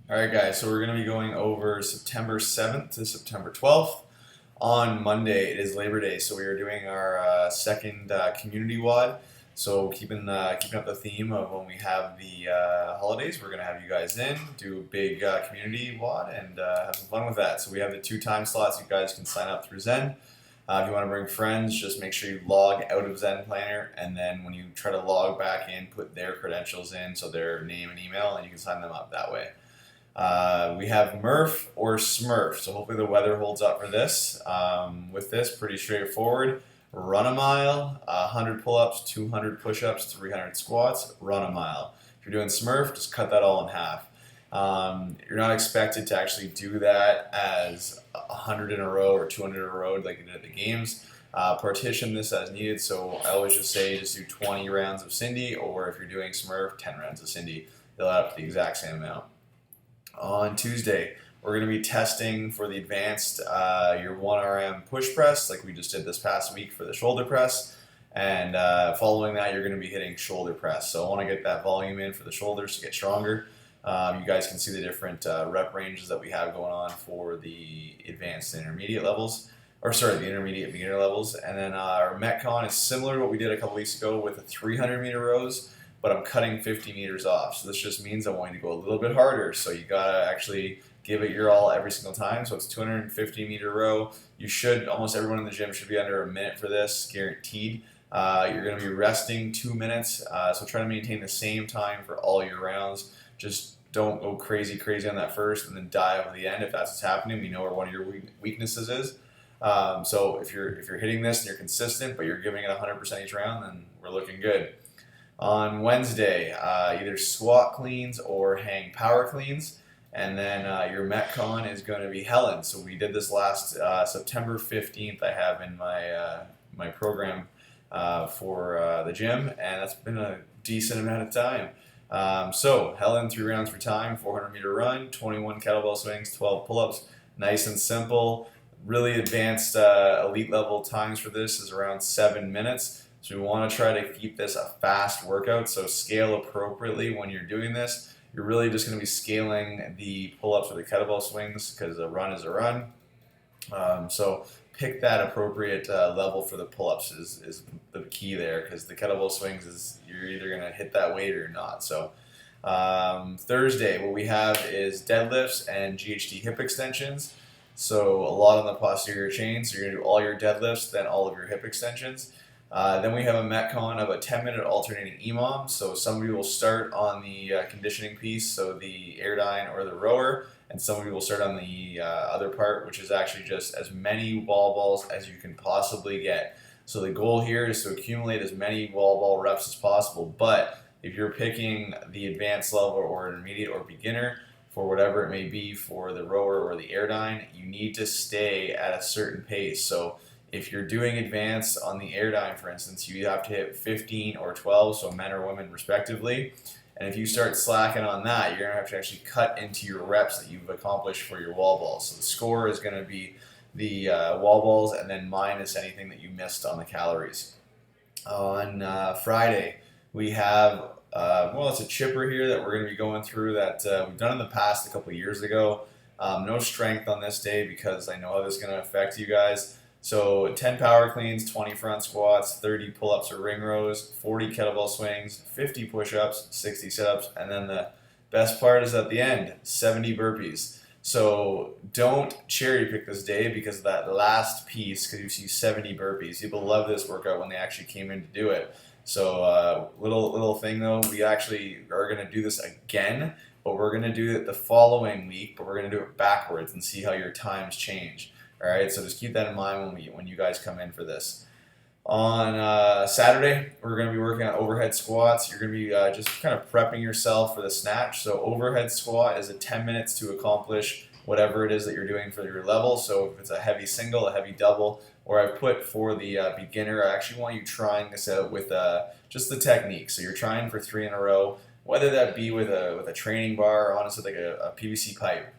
All right, guys, so we're going to be going over September 7th to September 12th. On Monday, it is Labor Day, so we are doing our second community WOD. So keeping up the theme of when we have the holidays, we're going to have you guys in, do a big community WOD, and have some fun with that. So we have the 2 time slots. You guys can sign up through Zen. If you want to bring friends, just make sure you log out of Zen Planner, and then when you try to log back in, put their credentials in, so their name and email, and you can sign them up that way. We have Murph or Smurf, so hopefully the weather holds up for this. With this, pretty straightforward. Run a mile, 100 pull-ups, 200 push-ups, 300 squats, run a mile. If you're doing Smurf, just cut that all in half. You're not expected to actually do that as 100 in a row or 200 in a row like you did at the games. Partition this as needed, so I always just say just do 20 rounds of Cindy, or if you're doing Smurf, 10 rounds of Cindy. They'll add up to the exact same amount. On Tuesday, we're going to be testing for the advanced your 1RM push press like we just did this past week for the shoulder press. And following that, you're going to be hitting shoulder press. So I want to get that volume in for the shoulders to get stronger. You guys can see the different rep ranges that we have going on for the advanced and intermediate levels. Or sorry, the intermediate beginner levels. And then our Metcon is similar to what we did a couple weeks ago with the 300-meter rows, but I'm cutting 50 meters off. So this just means I want you to go a little bit harder. So you gotta actually give it your all every single time. So it's 250-meter row. You should, almost everyone in the gym should be under a minute for this, guaranteed. You're gonna be resting 2 minutes. So try to maintain the same time for all your rounds. Just don't go crazy on that first and then die over the end if that's what's happening. We know where one of your weaknesses is. So if you're hitting this and you're consistent, but you're giving it 100% each round, then we're looking good. On Wednesday, either squat cleans or hang power cleans. And then your Metcon is going to be Helen. So we did this last September 15th. I have in my program for the gym, and that's been a decent amount of time. So Helen, 3 rounds for time, 400-meter run, 21 kettlebell swings, 12 pull-ups. Nice and simple. Really advanced elite level times for this is around 7 minutes. So we want to try to keep this a fast workout, so scale appropriately when you're doing this. You're really just going to be scaling the pull-ups or the kettlebell swings because a run is a run. So pick that appropriate level for the pull-ups is the key there, because the kettlebell swings is you're either going to hit that weight or you're not. So Thursday, what we have is deadlifts and GHD hip extensions. So a lot on the posterior chain, so you're going to do all your deadlifts, then all of your hip extensions. Then we have a Metcon of a 10-minute alternating EMOM. So some of you will start on the conditioning piece, so the Airdyne or the rower, and some of you will start on the other part, which is actually just as many wall balls as you can possibly get. So the goal here is to accumulate as many wall ball reps as possible, but if you're picking the advanced level or intermediate or beginner, for whatever it may be for the rower or the Airdyne, you need to stay at a certain pace. So if you're doing advanced on the Airdyne, for instance, you have to hit 15 or 12, so men or women respectively. And if you start slacking on that, you're going to have to actually cut into your reps that you've accomplished for your wall balls. So the score is going to be the wall balls and then minus anything that you missed on the calories. On Friday, we have, it's a chipper here that we're going to be going through that we've done in the past a couple of years ago. No strength on this day because I know how this is going to affect you guys. So 10 power cleans, 20 front squats, 30 pull-ups or ring rows, 40 kettlebell swings, 50 push-ups, 60 sit-ups, and then the best part is at the end, 70 burpees. So don't cherry pick this day because of that last piece, because you see 70 burpees. People love this workout when they actually came in to do it. So little thing though, we actually are going to do this again, but we're going to do it the following week, but we're going to do it backwards and see how your times change. All right, so just keep that in mind when you guys come in for this. On Saturday, we're going to be working on overhead squats. You're going to be just kind of prepping yourself for the snatch. So overhead squat is 10 minutes to accomplish whatever it is that you're doing for your level. So if it's a heavy single, a heavy double, or I've put for the beginner, I actually want you trying this out with just the technique. So you're trying for 3 in a row, whether that be with a training bar or honestly like a PVC pipe.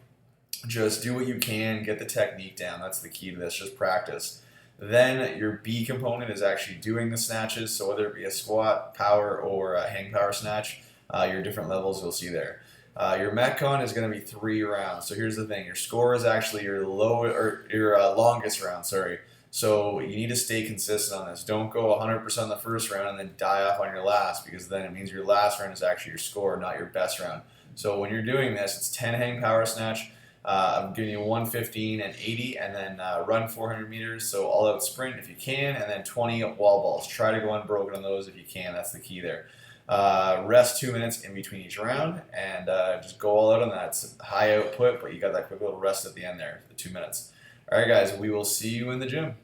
Just do what you can, get the technique down. That's the key to this, just practice. Then your B component is actually doing the snatches. So whether it be a squat, power, or a hang power snatch, your different levels you'll see there. Your Metcon is going to be 3 rounds. So here's the thing: your score is actually your longest round. Sorry. So you need to stay consistent on this. Don't go 100% on the first round and then die off on your last, because then it means your last round is actually your score, not your best round. So when you're doing this, it's 10 hang power snatch. I'm giving you 115 and 80, and then run 400 meters. So all out sprint if you can, and then 20 wall balls. Try to go unbroken on those if you can. That's the key there. Rest 2 minutes in between each round, and just go all out on that. It's high output, but you got that quick little rest at the end there, the 2 minutes. All right, guys, we will see you in the gym.